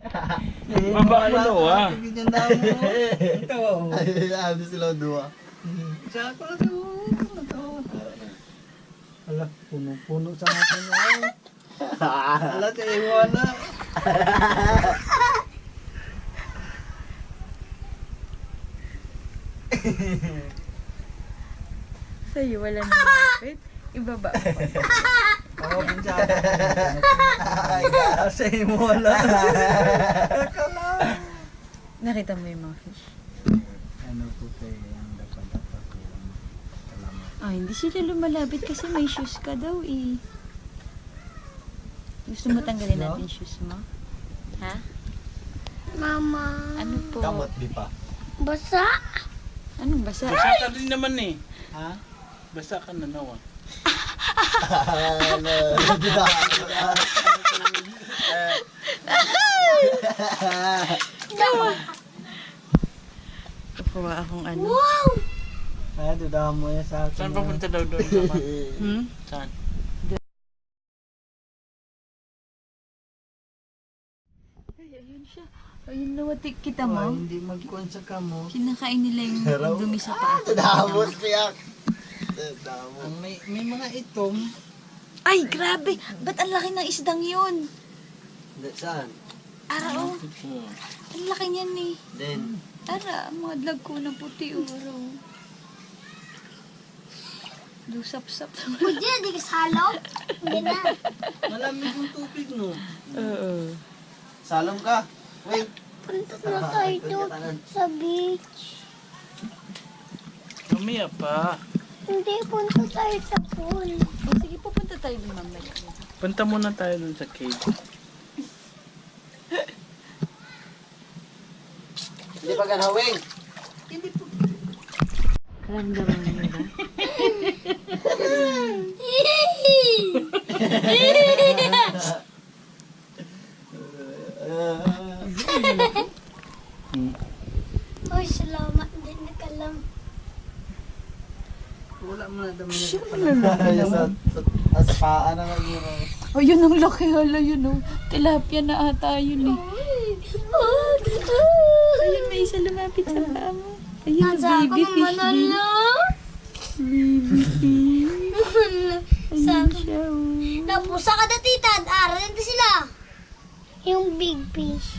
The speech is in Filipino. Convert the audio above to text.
Baba ka dalawa. Ganyan na mo. Ito. Ay, ano sila dua. Sako na to. Ala, puno-puno sa akin yan. Ala, tayo wala. Sa'yo wala nang lapit. Ibaba ko. Ako din sa akin. Sa'yo mo wala. Ikaw lang. Nakita mo yung mga fish? Ano po kayo ang dapat yung salamat. Ah, hindi sila lumalapit kasi may shoes ka daw eh. Gusto mo tanggalin natin shoes mo? Ha? Mama. Ano po? Kamot di pa. Basa. Anong basa? Basa ka rin naman eh. Ha? Basa ka na nawa. Ano? Di ba? Kukuha akong ano. Wow! Ay, dudahan mo yan sa akin. Saan papunta daw doon? Mama? Hmm? Saan? Ay, ayun siya. Ayun nawatik kita Oh, mo. hindi magkuhan sa kamo. Kinakain nila yung dumi sa paa. Damot siya. Damot. Ang may mga itong. Ay, grabe! Ba't ang laki ng isdang yun? Saan? Araw. Ito. Ang laki niyan eh. Then, Tara, ang mga dag ko na puti o araw. Lusap-sap. Pwede na, di ka salaw. Hindi na. Malamig yung tubig, no? Oo. salong ka. Wait. Punta na tayo doon sa beach. Mamaya pa. Hindi, punta tayo sa pool. O, sige, pupunta tayo din mamaya. Punta muna tayo dun sa cave. Hindi pa ganawing. Karamdaman mo ba? Uy, salamat din nakalam. Wala mo na dami na. Sa paa na nga yun. Oh, yun ang laki. Hala, yun oh. Tilapia na ata yun eh. Ayun, may isa lumapit sa paa mo. Ayun, Nasa ako baby ng fish din. manalo. Baby fish. Ayun siya oh. Napusa ka na tita. Aral na sila. Yung big fish.